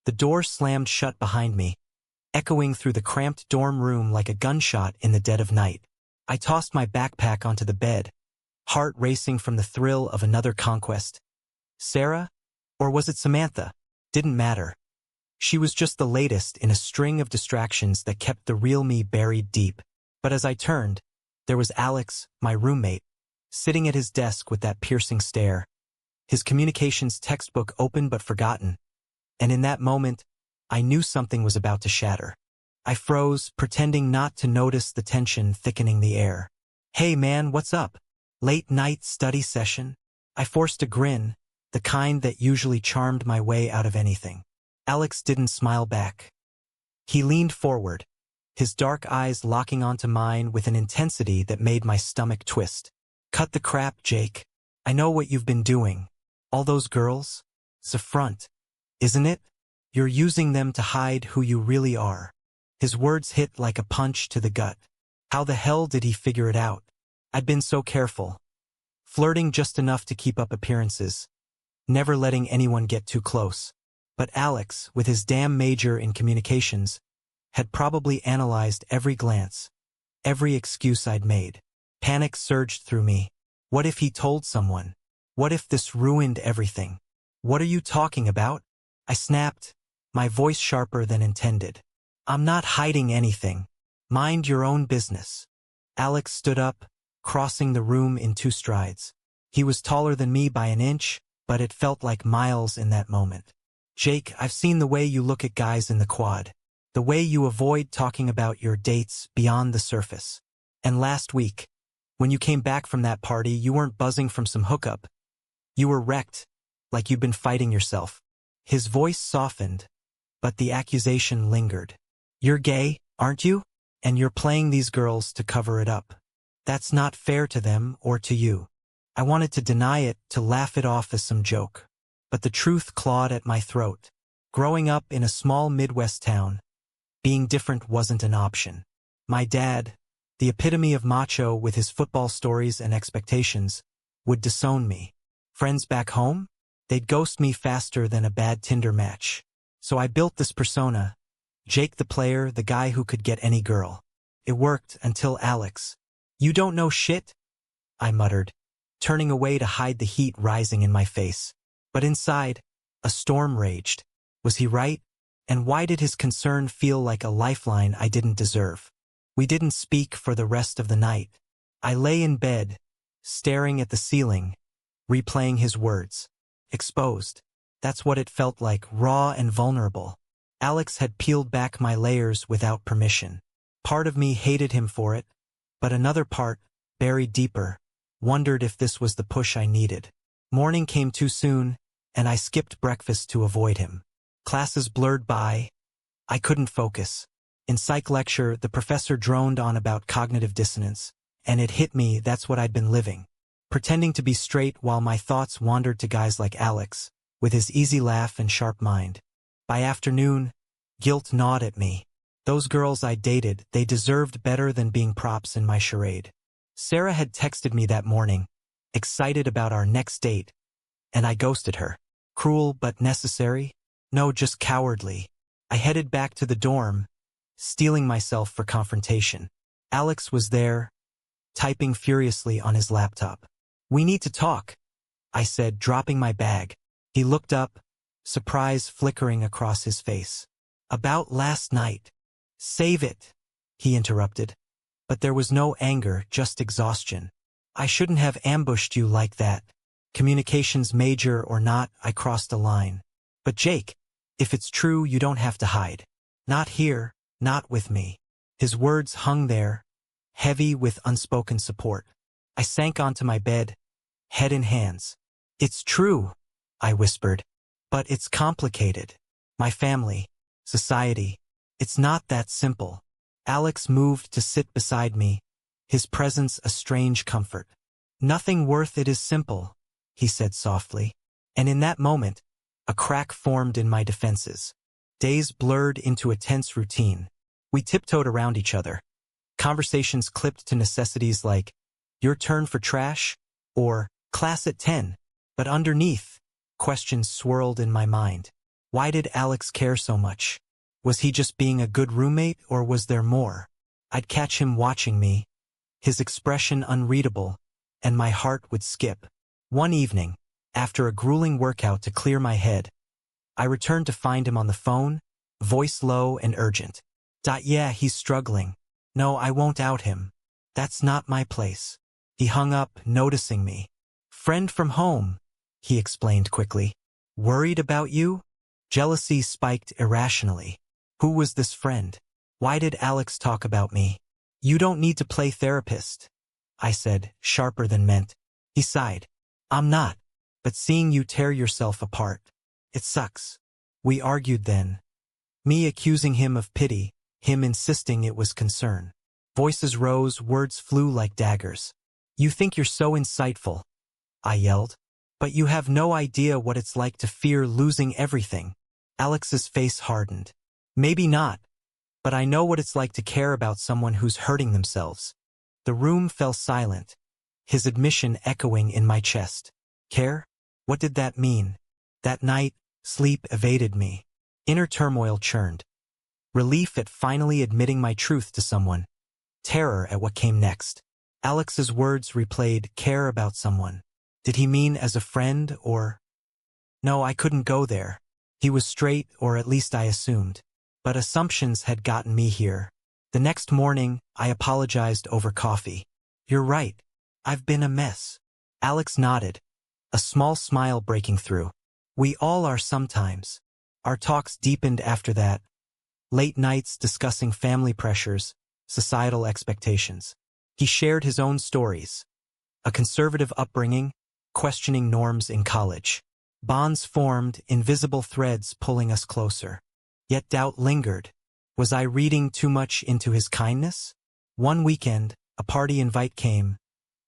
The door slammed shut behind me, echoing through the cramped dorm room like a gunshot in the dead of night. I tossed my backpack onto the bed, heart racing from the thrill of another conquest. Sarah? Or was it Samantha? Didn't matter. She was just the latest in a string of distractions that kept the real me buried deep. But as I turned, there was Alex, my roommate, sitting at his desk with that piercing stare, his communications textbook open but forgotten. And in that moment, I knew something was about to shatter. I froze, pretending not to notice the tension thickening the air. "Hey man, what's up? Late night study session?" I forced a grin, the kind that usually charmed my way out of anything. Alex didn't smile back. He leaned forward, his dark eyes locking onto mine with an intensity that made my stomach twist. "Cut the crap, Jake. I know what you've been doing. All those girls? It's a front, isn't it? You're using them to hide who you really are." His words hit like a punch to the gut. How the hell did he figure it out? I'd been so careful, flirting just enough to keep up appearances, never letting anyone get too close. But Alex, with his damn major in communications, had probably analyzed every glance, every excuse I'd made. Panic surged through me. What if he told someone? What if this ruined everything? "What are you talking about?" I snapped, my voice sharper than intended. "I'm not hiding anything. Mind your own business." Alex stood up, crossing the room in 2 strides. He was taller than me by an inch, but it felt like miles in that moment. "Jake, I've seen the way you look at guys in the quad. The way you avoid talking about your dates beyond the surface. And last week, when you came back from that party, you weren't buzzing from some hookup. You were wrecked, like you'd been fighting yourself." His voice softened, but the accusation lingered. "You're gay, aren't you? And you're playing these girls to cover it up. That's not fair to them or to you." I wanted to deny it, to laugh it off as some joke. But the truth clawed at my throat. Growing up in a small Midwest town, being different wasn't an option. My dad, the epitome of macho with his football stories and expectations, would disown me. Friends back home? They'd ghost me faster than a bad Tinder match. So I built this persona, Jake the player, the guy who could get any girl. It worked until Alex. "You don't know shit?" I muttered, turning away to hide the heat rising in my face. But inside, a storm raged. Was he right? And why did his concern feel like a lifeline I didn't deserve? We didn't speak for the rest of the night. I lay in bed, staring at the ceiling, replaying his words. Exposed. That's what it felt like, raw and vulnerable. Alex had peeled back my layers without permission. Part of me hated him for it, but another part, buried deeper, wondered if this was the push I needed. Morning came too soon, and I skipped breakfast to avoid him. Classes blurred by. I couldn't focus. In psych lecture, the professor droned on about cognitive dissonance, and it hit me that's what I'd been living. Pretending to be straight while my thoughts wandered to guys like Alex, with his easy laugh and sharp mind. By afternoon, guilt gnawed at me. Those girls I dated, they deserved better than being props in my charade. Sarah had texted me that morning, excited about our next date, and I ghosted her. Cruel but necessary? No, just cowardly. I headed back to the dorm, steeling myself for confrontation. Alex was there, typing furiously on his laptop. "We need to talk," I said, dropping my bag. He looked up, surprise flickering across his face. "About last night." "Save it," he interrupted. But there was no anger, just exhaustion. "I shouldn't have ambushed you like that. Communications major or not, I crossed a line. But Jake, if it's true, you don't have to hide. Not here, not with me." His words hung there, heavy with unspoken support. I sank onto my bed, head in hands. "It's true," I whispered. "But it's complicated. My family, society. It's not that simple." Alex moved to sit beside me, his presence a strange comfort. "Nothing worth it is simple," he said softly. And in that moment, a crack formed in my defenses. Days blurred into a tense routine. We tiptoed around each other. Conversations clipped to necessities like, "Your turn for trash?" or "Class at 10. But underneath, questions swirled in my mind. Why did Alex care so much? Was he just being a good roommate, or was there more? I'd catch him watching me, his expression unreadable, and my heart would skip. One evening, after a grueling workout to clear my head, I returned to find him on the phone, voice low and urgent. Yeah, he's struggling. No, I won't out him. That's not my place. He hung up, noticing me. Friend from home, he explained quickly. Worried about you? Jealousy spiked irrationally. Who was this friend? Why did Alex talk about me? You don't need to play therapist, I said, sharper than meant. He sighed. I'm not. But seeing you tear yourself apart, it sucks. We argued then. Me accusing him of pity, him insisting it was concern. Voices rose, words flew like daggers. You think you're so insightful, I yelled. But you have no idea what it's like to fear losing everything. Alex's face hardened. Maybe not, but I know what it's like to care about someone who's hurting themselves. The room fell silent, his admission echoing in my chest. Care? What did that mean? That night, sleep evaded me. Inner turmoil churned. Relief at finally admitting my truth to someone. Terror at what came next. Alex's words replayed, care about someone. Did he mean as a friend, or? No, I couldn't go there. He was straight, or at least I assumed. But assumptions had gotten me here. The next morning, I apologized over coffee. You're right. I've been a mess. Alex nodded, a small smile breaking through. We all are sometimes. Our talks deepened after that. Late nights discussing family pressures, societal expectations. He shared his own stories. A conservative upbringing, questioning norms in college. Bonds formed, invisible threads pulling us closer. Yet doubt lingered. Was I reading too much into his kindness? One weekend, a party invite came.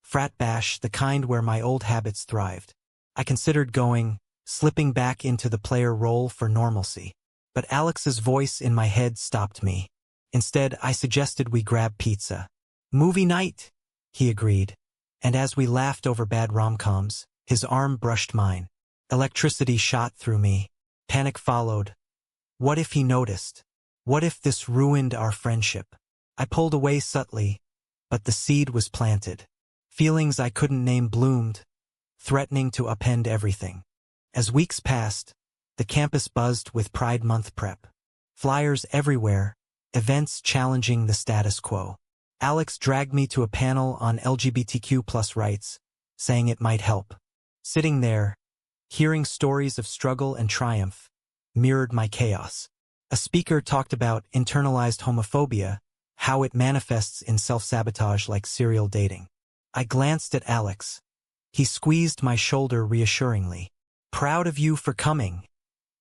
Frat bash, the kind where my old habits thrived. I considered going, slipping back into the player role for normalcy. But Alex's voice in my head stopped me. Instead, I suggested we grab pizza. Movie night, he agreed. And as we laughed over bad rom-coms, his arm brushed mine. Electricity shot through me. Panic followed. What if he noticed? What if this ruined our friendship? I pulled away subtly, but the seed was planted. Feelings I couldn't name bloomed, threatening to upend everything. As weeks passed, the campus buzzed with Pride Month prep. Flyers everywhere, events challenging the status quo. Alex dragged me to a panel on LGBTQ+ rights, saying it might help. Sitting there, hearing stories of struggle and triumph, mirrored my chaos. A speaker talked about internalized homophobia, how it manifests in self-sabotage like serial dating. I glanced at Alex. He squeezed my shoulder reassuringly. Proud of you for coming,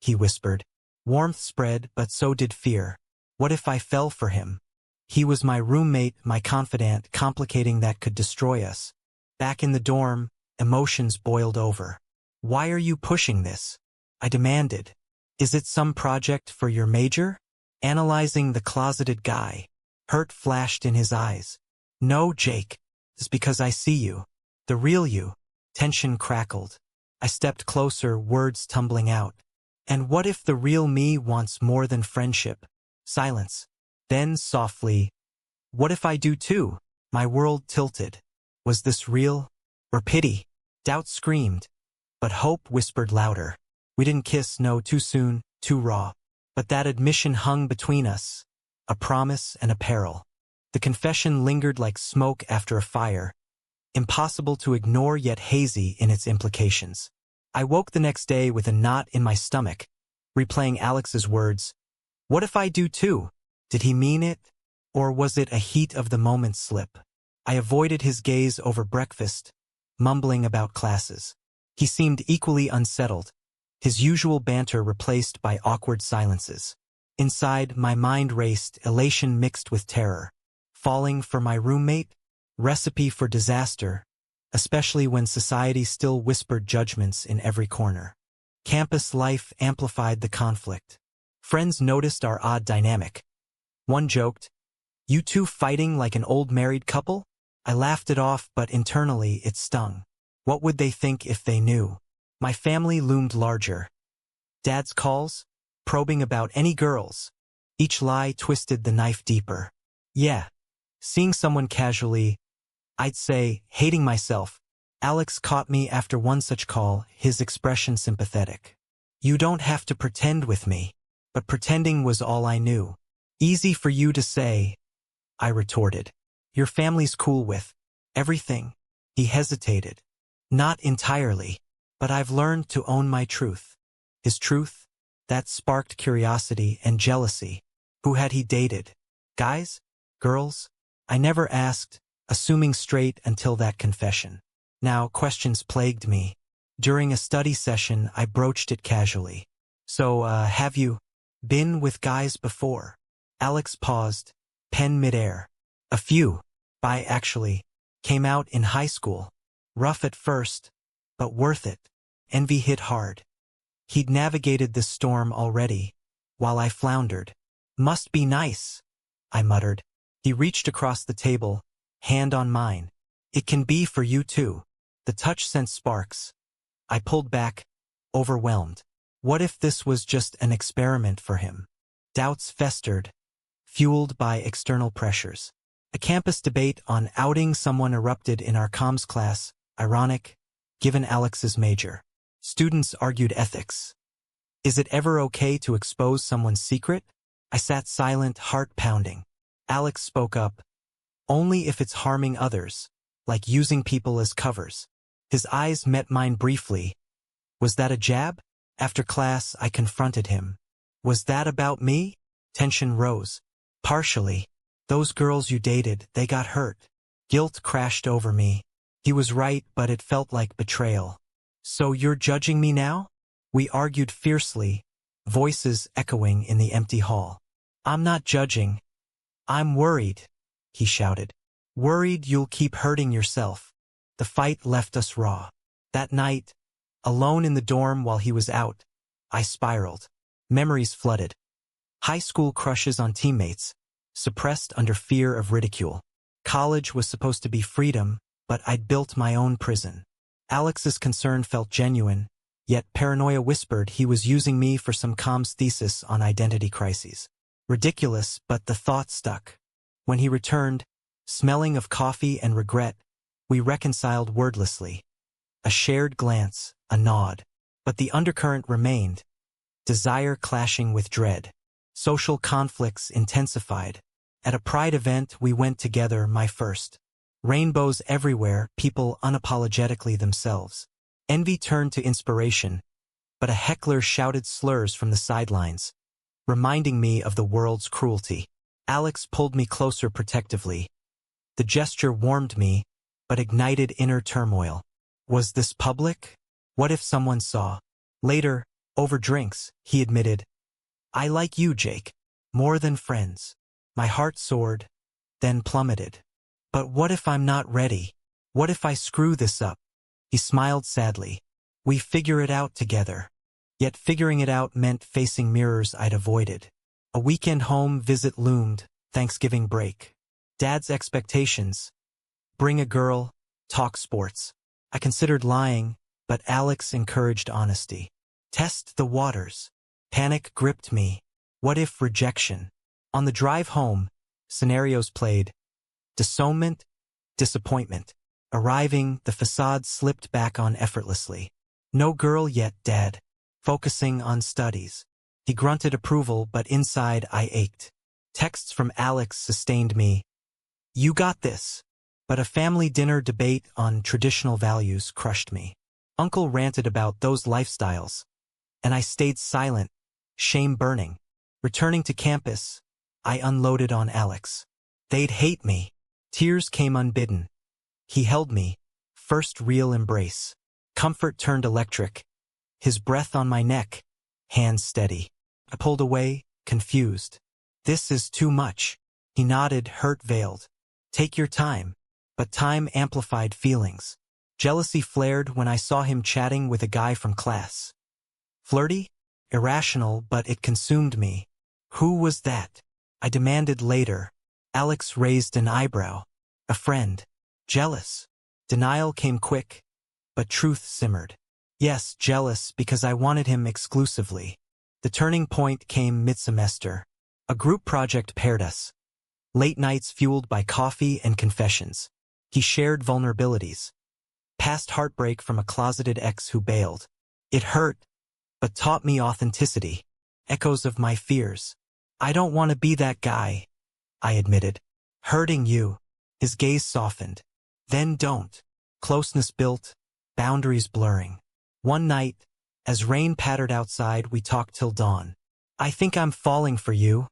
he whispered. Warmth spread, but so did fear. What if I fell for him? He was my roommate, my confidant, complicating that could destroy us. Back in the dorm, emotions boiled over. Why are you pushing this? I demanded. Is it some project for your major? Analyzing the closeted guy. Hurt flashed in his eyes. No, Jake. It's because I see you. The real you. Tension crackled. I stepped closer, words tumbling out. And what if the real me wants more than friendship? Silence. Then, softly, what if I do too? My world tilted. Was this real? Or pity? Doubt screamed. But hope whispered louder. We didn't kiss, no, too soon, too raw. But that admission hung between us. A promise and a peril. The confession lingered like smoke after a fire. Impossible to ignore, yet hazy in its implications. I woke the next day with a knot in my stomach, replaying Alex's words. What if I do too? Did he mean it? Or was it a heat-of-the-moment slip? I avoided his gaze over breakfast, mumbling about classes. He seemed equally unsettled, his usual banter replaced by awkward silences. Inside, my mind raced, elation mixed with terror. Falling for my roommate? Recipe for disaster, especially when society still whispered judgments in every corner. Campus life amplified the conflict. Friends noticed our odd dynamic. One joked, "You two fighting like an old married couple?" I laughed it off, but internally it stung. What would they think if they knew? My family loomed larger. Dad's calls, probing about any girls. Each lie twisted the knife deeper. Yeah. Seeing someone casually, I'd say, hating myself. Alex caught me after one such call, his expression sympathetic. You don't have to pretend with me. But pretending was all I knew. Easy for you to say, I retorted. Your family's cool with everything. He hesitated. Not entirely, but I've learned to own my truth. His truth? That sparked curiosity and jealousy. Who had he dated? Guys? Girls? I never asked, assuming straight until that confession. Now questions plagued me. During a study session, I broached it casually. So, have you been with guys before? Alex paused, pen midair. A few. Actually, came out in high school. Rough at first, but worth it. Envy hit hard. He'd navigated this storm already, while I floundered. Must be nice, I muttered. He reached across the table, hand on mine. It can be for you too. The touch sent sparks. I pulled back, overwhelmed. What if this was just an experiment for him? Doubts festered, fueled by external pressures. A campus debate on outing someone erupted in our comms class, ironic, given Alex's major. Students argued ethics. Is it ever okay to expose someone's secret? I sat silent, heart pounding. Alex spoke up. Only if it's harming others, like using people as covers. His eyes met mine briefly. Was that a jab? After class, I confronted him. Was that about me? Tension rose. Partially. Those girls you dated, they got hurt. Guilt crashed over me. He was right, but it felt like betrayal. So you're judging me now? We argued fiercely, voices echoing in the empty hall. I'm not judging. I'm worried, he shouted. Worried you'll keep hurting yourself. The fight left us raw. That night, alone in the dorm while he was out, I spiraled. Memories flooded. High school crushes on teammates, suppressed under fear of ridicule. College was supposed to be freedom, but I'd built my own prison. Alex's concern felt genuine, yet paranoia whispered he was using me for some comms thesis on identity crises. Ridiculous, but the thought stuck. When he returned, smelling of coffee and regret, we reconciled wordlessly. A shared glance, a nod. But the undercurrent remained, desire clashing with dread. Social conflicts intensified. At a pride event we went together, my first. Rainbows everywhere, people unapologetically themselves. Envy turned to inspiration, but a heckler shouted slurs from the sidelines, reminding me of the world's cruelty. Alex pulled me closer protectively. The gesture warmed me, but ignited inner turmoil. Was this public? What if someone saw? Later, over drinks, he admitted, I like you, Jake, more than friends. My heart soared, then plummeted. But what if I'm not ready? What if I screw this up? He smiled sadly. We figure it out together. Yet figuring it out meant facing mirrors I'd avoided. A weekend home visit loomed, Thanksgiving break. Dad's expectations. Bring a girl, talk sports. I considered lying, but Alex encouraged honesty. Test the waters. Panic gripped me. What if rejection? On the drive home, scenarios played. Disownment, disappointment. Arriving, the facade slipped back on effortlessly. No girl yet, Dad. Focusing on studies. He grunted approval, but inside I ached. Texts from Alex sustained me. You got this. But a family dinner debate on traditional values crushed me. Uncle ranted about those lifestyles, and I stayed silent, shame burning. Returning to campus, I unloaded on Alex. They'd hate me. Tears came unbidden. He held me, first real embrace. Comfort turned electric. His breath on my neck, hands steady. I pulled away, confused. This is too much. He nodded, hurt veiled. Take your time. But time amplified feelings. Jealousy flared when I saw him chatting with a guy from class. Flirty? Irrational, but it consumed me. Who was that? I demanded later. Alex raised an eyebrow. A friend. Jealous. Denial came quick, but truth simmered. Yes, jealous because I wanted him exclusively. The turning point came mid-semester. A group project paired us. Late nights fueled by coffee and confessions. He shared vulnerabilities. Past heartbreak from a closeted ex who bailed. It hurt, but taught me authenticity. Echoes of my fears. I don't want to be that guy, I admitted. Hurting you. His gaze softened. Then don't. Closeness built, boundaries blurring. One night, as rain pattered outside, we talked till dawn. I think I'm falling for you,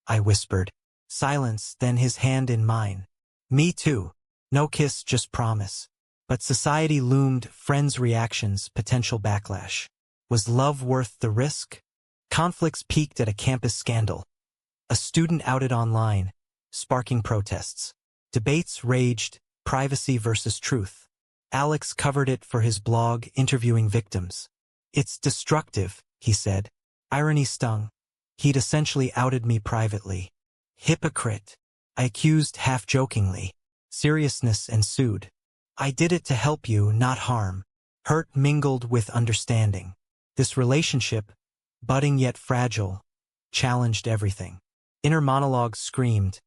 I whispered. Silence, then his hand in mine. Me too. No kiss, just promise. But society loomed, friends' reactions, potential backlash. Was love worth the risk? Conflicts peaked at a campus scandal. A student outed online, sparking protests. Debates raged, privacy versus truth. Alex covered it for his blog, interviewing victims. It's destructive, he said. Irony stung. He'd essentially outed me privately. Hypocrite, I accused half-jokingly. Seriousness ensued. I did it to help you, not harm. Hurt mingled with understanding. This relationship, budding yet fragile, challenged everything. Inner monologues screamed,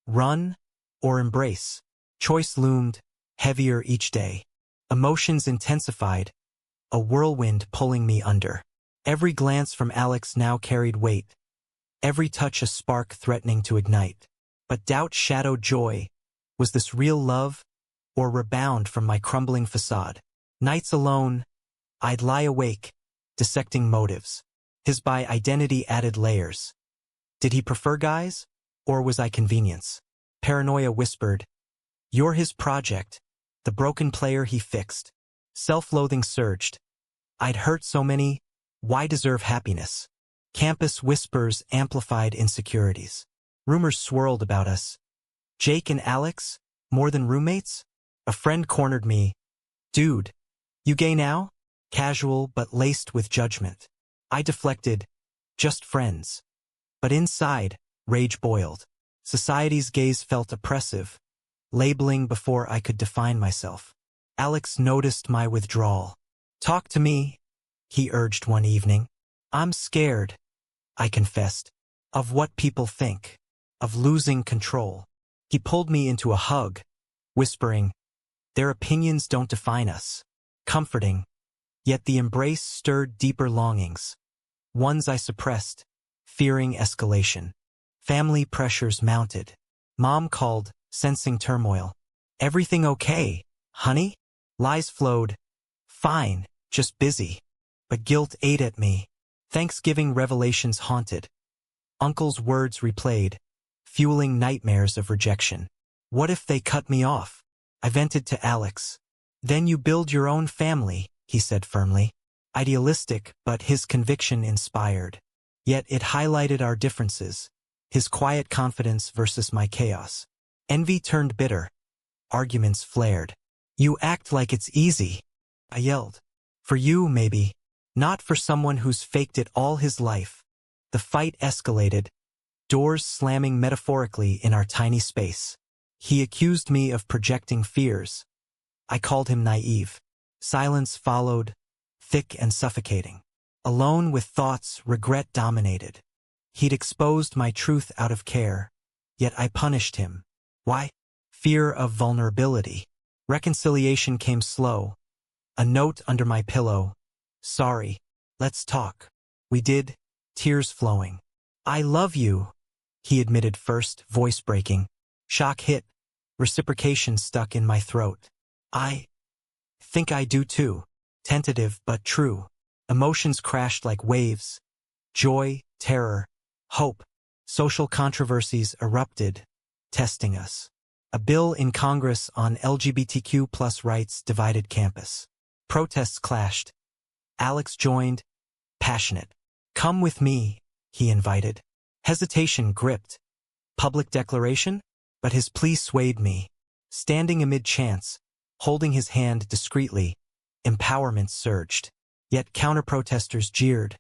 run or embrace. Choice loomed, heavier each day. Emotions intensified, a whirlwind pulling me under. Every glance from Alex now carried weight. Every touch a spark threatening to ignite. But doubt shadowed joy. Was this real love, or rebound from my crumbling facade? Nights alone, I'd lie awake, dissecting motives. His by identity added layers. Did he prefer guys, or was I convenience? Paranoia whispered, you're his project, the broken player he fixed. Self-loathing surged. I'd hurt so many, why deserve happiness? Campus whispers amplified insecurities. Rumors swirled about us. Jake and Alex, more than roommates? A friend cornered me. Dude, you gay now? Casual but laced with judgment. I deflected, just friends. But inside, rage boiled. Society's gaze felt oppressive, labeling before I could define myself. Alex noticed my withdrawal. Talk to me, he urged one evening. I'm scared, I confessed, of what people think, of losing control. He pulled me into a hug, whispering, their opinions don't define us. Comforting, yet the embrace stirred deeper longings. Ones I suppressed, fearing escalation. Family pressures mounted. Mom called, sensing turmoil. Everything okay, honey? Lies flowed. Fine, just busy. But guilt ate at me. Thanksgiving revelations haunted. Uncle's words replayed, fueling nightmares of rejection. What if they cut me off? I vented to Alex. Then you build your own family, he said firmly. Idealistic, but his conviction inspired. Yet it highlighted our differences. His quiet confidence versus my chaos. Envy turned bitter. Arguments flared. You act like it's easy, I yelled. For you, maybe. Not for someone who's faked it all his life. The fight escalated, doors slamming metaphorically in our tiny space. He accused me of projecting fears. I called him naive. Silence followed, thick and suffocating. Alone with thoughts, regret dominated. He'd exposed my truth out of care, yet I punished him. Why? Fear of vulnerability. Reconciliation came slow. A note under my pillow. Sorry, let's talk. We did, tears flowing. I love you, he admitted first, voice breaking. Shock hit. Reciprocation stuck in my throat. I think I do too. Tentative but true. Emotions crashed like waves. Joy, terror, hope. Social controversies erupted, testing us. A bill in Congress on LGBTQ+ rights divided campus. Protests clashed. Alex joined, passionate. Come with me, he invited. Hesitation gripped. Public declaration? But his plea swayed me. Standing amid chants, holding his hand discreetly, empowerment surged. Yet counter-protesters jeered,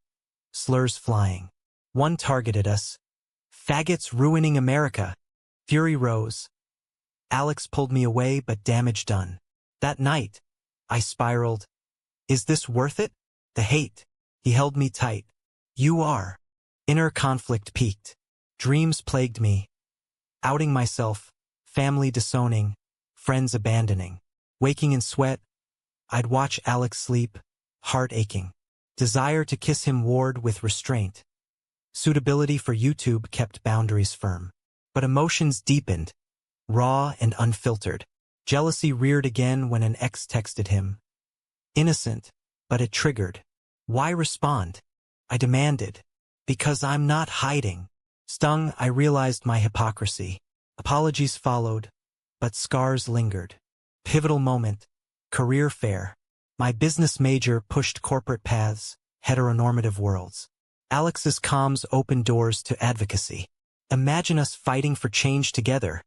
slurs flying. One targeted us. Faggots ruining America. Fury rose. Alex pulled me away, but damage done. That night, I spiraled. Is this worth it? The hate. He held me tight. You are. Inner conflict peaked. Dreams plagued me. Outing myself, family disowning, friends abandoning. Waking in sweat, I'd watch Alex sleep, heart aching. Desire to kiss him warred with restraint. Suitability for YouTube kept boundaries firm. But emotions deepened, raw and unfiltered. Jealousy reared again when an ex texted him. Innocent, but it triggered. Why respond? I demanded. Because I'm not hiding. Stung, I realized my hypocrisy. Apologies followed, but scars lingered. Pivotal moment. Career fair. My business major pushed corporate paths, heteronormative worlds. Alex's comms opened doors to advocacy. Imagine us fighting for change together,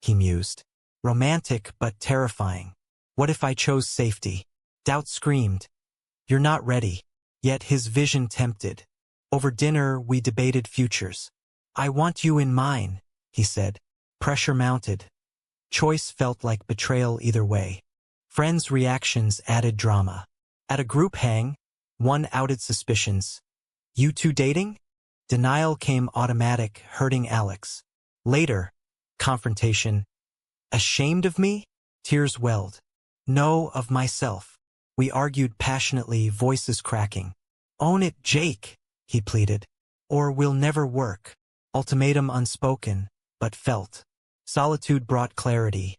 he mused. Romantic but terrifying. What if I chose safety? Doubt screamed. You're not ready. Yet his vision tempted. Over dinner, we debated futures. I want you in mine, he said. Pressure mounted. Choice felt like betrayal either way. Friends' reactions added drama. At a group hang, one outed suspicions. You two dating? Denial came automatic, hurting Alex. Later, confrontation. Ashamed of me? Tears welled. No, of myself. We argued passionately, voices cracking. Own it, Jake, he pleaded. Or we'll never work. Ultimatum unspoken, but felt. Solitude brought clarity.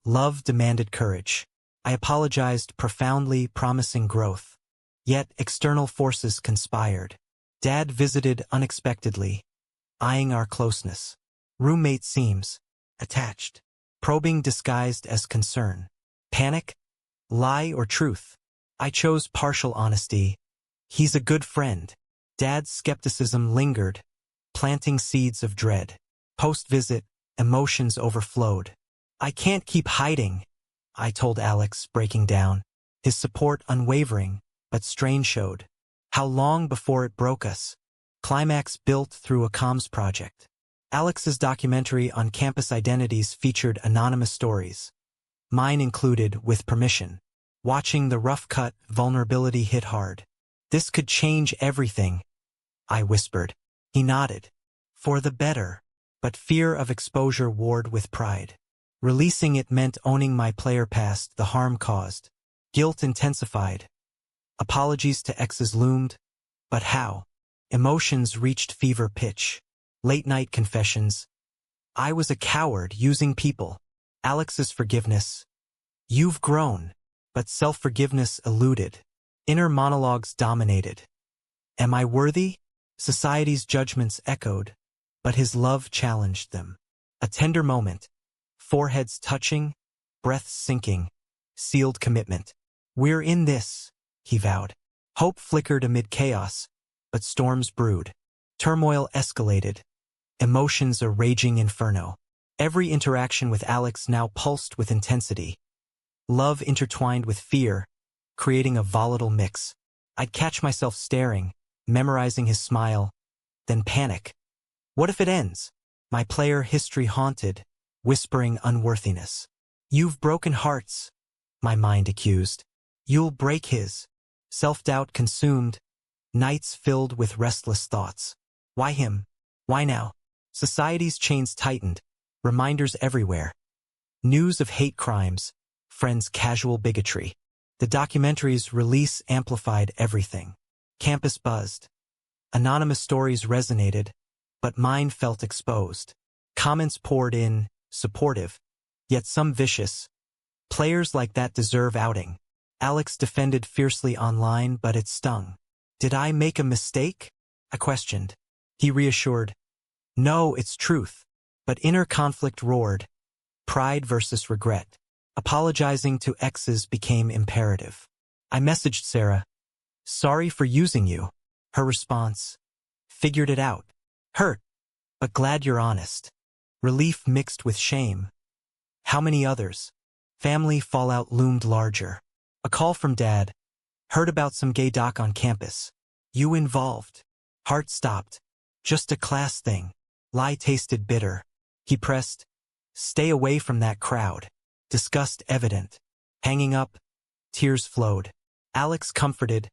Love demanded courage. I apologized profoundly, promising growth. Yet external forces conspired. Dad visited unexpectedly, eyeing our closeness. Roommate seems attached. Probing disguised as concern. Panic? Lie or truth? I chose partial honesty. He's a good friend. Dad's skepticism lingered, planting seeds of dread. Post-visit, emotions overflowed. I can't keep hiding, I told Alex, breaking down. His support unwavering, but strain showed. How long before it broke us? Climax built through a comms project. Alex's documentary on campus identities featured anonymous stories. Mine included, with permission. Watching the rough-cut, vulnerability hit hard. This could change everything, I whispered. He nodded. For the better. But fear of exposure warred with pride. Releasing it meant owning my player past, the harm caused. Guilt intensified. Apologies to exes loomed. But how? Emotions reached fever pitch. Late-night confessions. I was a coward using people. Alex's forgiveness. You've grown. But self-forgiveness eluded. Inner monologues dominated. Am I worthy? Society's judgments echoed, but his love challenged them. A tender moment. Foreheads touching, breaths sinking, sealed commitment. We're in this, he vowed. Hope flickered amid chaos, but storms brewed. Turmoil escalated. Emotions a raging inferno. Every interaction with Alex now pulsed with intensity. Love intertwined with fear, creating a volatile mix. I'd catch myself staring, memorizing his smile, then panic. What if it ends? My player history haunted, whispering unworthiness. You've broken hearts, my mind accused. You'll break his. Self-doubt consumed, nights filled with restless thoughts. Why him? Why now? Society's chains tightened, reminders everywhere. News of hate crimes, friends' casual bigotry. The documentary's release amplified everything. Campus buzzed. Anonymous stories resonated, but mine felt exposed. Comments poured in, supportive, yet some vicious. Players like that deserve outing. Alex defended fiercely online, but it stung. Did I make a mistake? I questioned. He reassured. No, it's truth. But inner conflict roared. Pride versus regret. Apologizing to exes became imperative. I messaged Sarah. Sorry for using you. Her response. Figured it out. Hurt, but glad you're honest. Relief mixed with shame. How many others? Family fallout loomed larger. A call from Dad. Heard about some gay doc on campus. You involved. Heart stopped. Just a class thing. Lie tasted bitter. He pressed. Stay away from that crowd. Disgust evident. Hanging up. Tears flowed. Alex comforted,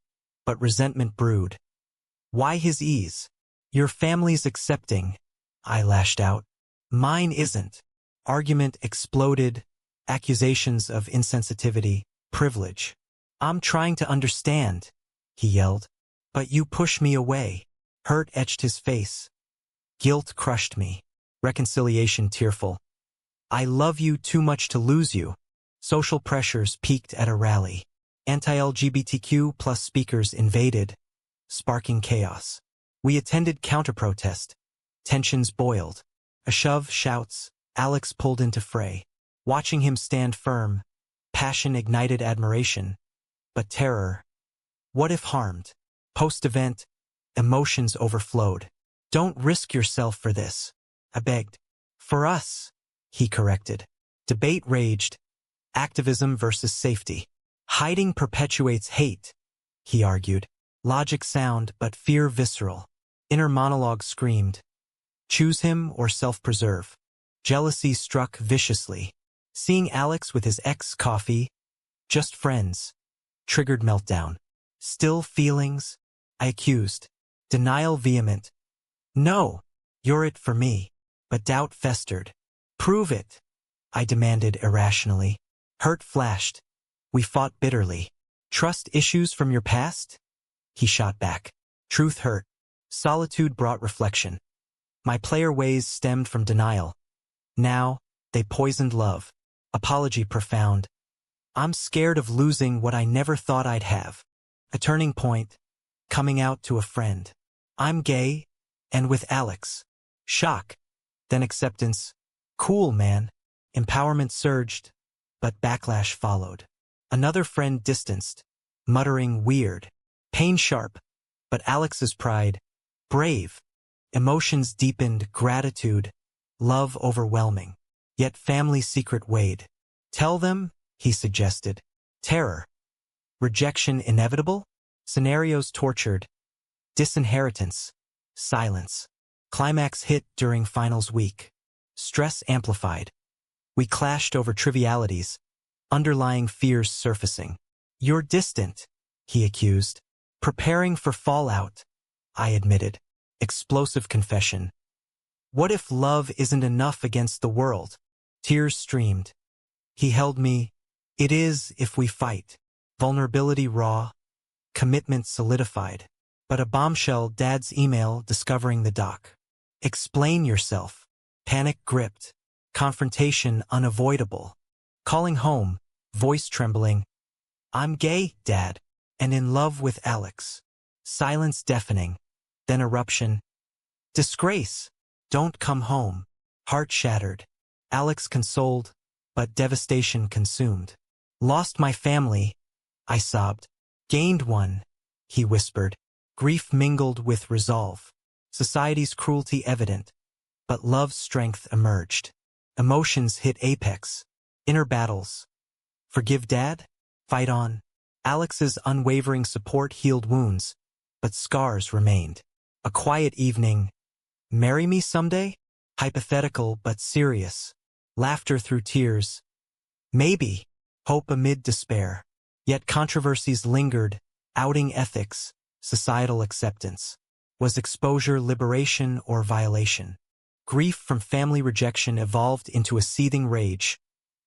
but resentment brewed. Why his ease? Your family's accepting, I lashed out. Mine isn't. Argument exploded, accusations of insensitivity, privilege. I'm trying to understand, he yelled. But you push me away. Hurt etched his face. Guilt crushed me. Reconciliation tearful. I love you too much to lose you. Social pressures peaked at a rally. Anti-LGBTQ plus speakers invaded, sparking chaos. We attended counter-protest. Tensions boiled. A shove, shouts, Alex pulled into fray. Watching him stand firm, passion ignited admiration. But terror. What if harmed? Post-event, emotions overflowed. Don't risk yourself for this, I begged. For us, he corrected. Debate raged. Activism versus safety. Hiding perpetuates hate, he argued. Logic sound, but fear visceral. Inner monologue screamed. Choose him or self-preserve. Jealousy struck viciously. Seeing Alex with his ex-coffee, just friends, triggered meltdown. Still feelings? I accused. Denial vehement. No, you're it for me. But doubt festered. Prove it, I demanded irrationally. Hurt flashed. We fought bitterly. Trust issues from your past? He shot back. Truth hurt. Solitude brought reflection. My player ways stemmed from denial. Now, they poisoned love. Apology profound. I'm scared of losing what I never thought I'd have. A turning point. Coming out to a friend. I'm gay, and with Alex. Shock. Then acceptance. Cool, man. Empowerment surged, but backlash followed. Another friend distanced, muttering weird. Pain sharp, but Alex's pride. Brave. Emotions deepened, gratitude. Love overwhelming. Yet family secret weighed. Tell them, he suggested. Terror. Rejection inevitable? Scenarios tortured. Disinheritance. Silence. Climax hit during finals week. Stress amplified. We clashed over trivialities, underlying fears surfacing. You're distant, he accused. Preparing for fallout, I admitted. Explosive confession. What if love isn't enough against the world? Tears streamed. He held me. It is if we fight. Vulnerability raw. Commitment solidified. But a bombshell, Dad's email discovering the doc. Explain yourself. Panic gripped. Confrontation unavoidable. Calling home, voice trembling. I'm gay, Dad, and in love with Alex. Silence deafening. Then eruption. Disgrace. Don't come home. Heart shattered. Alex consoled, but devastation consumed. Lost my family, I sobbed. Gained one, he whispered. Grief mingled with resolve. Society's cruelty evident, but love's strength emerged. Emotions hit apex. Inner battles. Forgive Dad? Fight on. Alex's unwavering support healed wounds, but scars remained. A quiet evening. Marry me someday? Hypothetical but serious. Laughter through tears. Maybe. Hope amid despair. Yet controversies lingered. Outing ethics. Societal acceptance. Was exposure liberation or violation? Grief from family rejection evolved into a seething rage.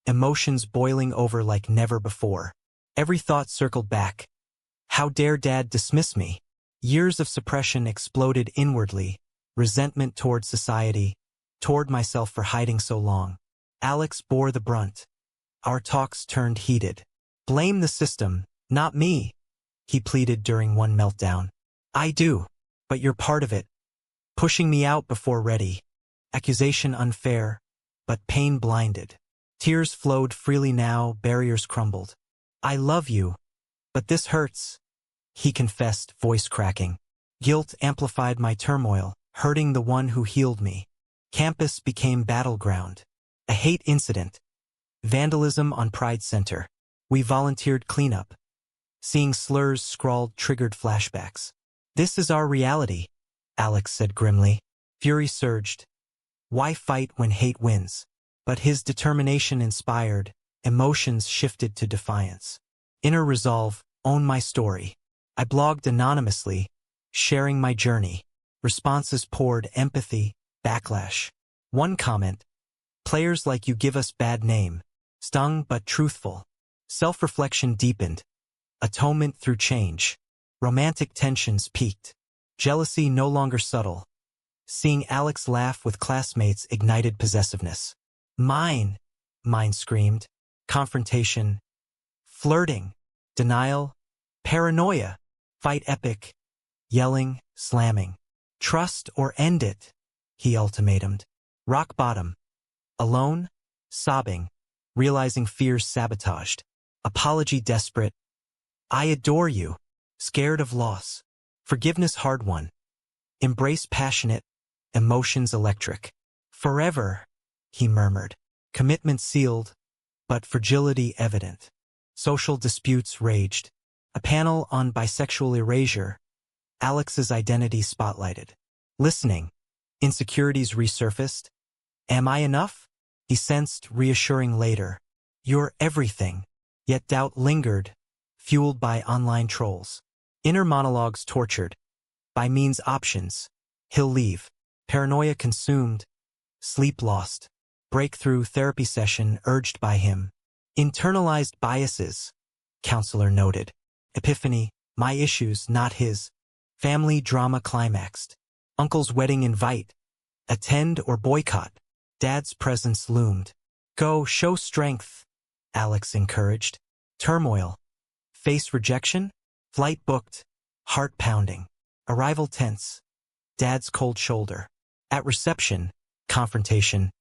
Emotions boiling over like never before. Every thought circled back. How dare Dad dismiss me? Years of suppression exploded inwardly. Resentment toward society, toward myself for hiding so long. Alex bore the brunt. Our talks turned heated. Blame the system, not me, he pleaded during one meltdown. I do, but you're part of it. Pushing me out before ready. Accusation unfair, but pain blinded. Tears flowed freely now, barriers crumbled. I love you, but this hurts, he confessed, voice cracking. Guilt amplified my turmoil, hurting the one who healed me. Campus became battleground. A hate incident. Vandalism on Pride Center. We volunteered cleanup. Seeing slurs scrawled triggered flashbacks. This is our reality, Alex said grimly. Fury surged. Why fight when hate wins? But his determination inspired. Emotions shifted to defiance. Inner resolve, own my story. I blogged anonymously, sharing my journey. Responses poured empathy, backlash. One comment, players like you give us bad name. Stung but truthful. Self-reflection deepened. Atonement through change. Romantic tensions peaked. Jealousy no longer subtle. Seeing Alex laugh with classmates ignited possessiveness. Mine, mine screamed. Confrontation. Flirting. Denial. Paranoia. Fight epic. Yelling, slamming. Trust or end it, he ultimatumed. Rock bottom. Alone, sobbing, realizing fears sabotaged. Apology desperate. I adore you. Scared of loss. Forgiveness hard won. Embrace passionate. Emotions electric. Forever, he murmured. Commitment sealed, but fragility evident. Social disputes raged. A panel on bisexual erasure. Alex's identity spotlighted. Listening. Insecurities resurfaced. Am I enough? He sensed reassuring later. You're everything. Yet doubt lingered, fueled by online trolls. Inner monologues tortured. By means options. He'll leave. Paranoia consumed. Sleep lost. Breakthrough therapy session urged by him. Internalized biases, counselor noted. Epiphany, my issues, not his. Family drama climaxed. Uncle's wedding invite. Attend or boycott. Dad's presence loomed. Go, show strength, Alex encouraged. Turmoil. Face rejection? Flight booked. Heart pounding. Arrival tense. Dad's cold shoulder. At reception, confrontation.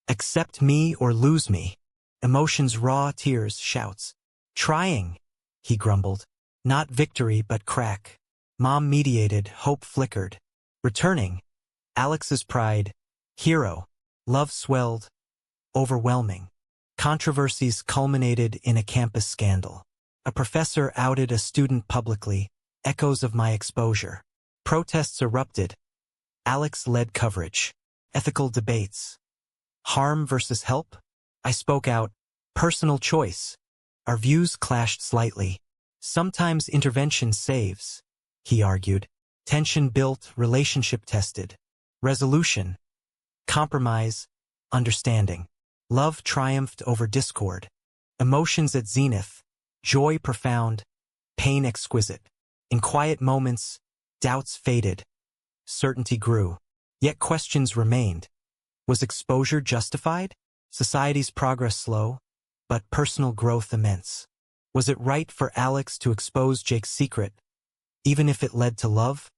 Accept me or lose me. Emotions raw, tears, shouts. Trying, he grumbled. Not victory but crack. Mom mediated, hope flickered. Returning. Alex's pride. Hero. Love swelled. Overwhelming. Controversies culminated in a campus scandal. A professor outed a student publicly. Echoes of my exposure. Protests erupted. Alex led coverage. Ethical debates. Harm versus help? I spoke out. Personal choice. Our views clashed slightly. Sometimes intervention saves, he argued. Tension built, relationship tested. Resolution. Compromise. Understanding. Love triumphed over discord. Emotions at zenith. Joy profound. Pain exquisite. In quiet moments, doubts faded. Certainty grew. Yet questions remained. Was exposure justified? Society's progress slow, but personal growth immense. Was it right for Alex to expose Jake's secret, even if it led to love?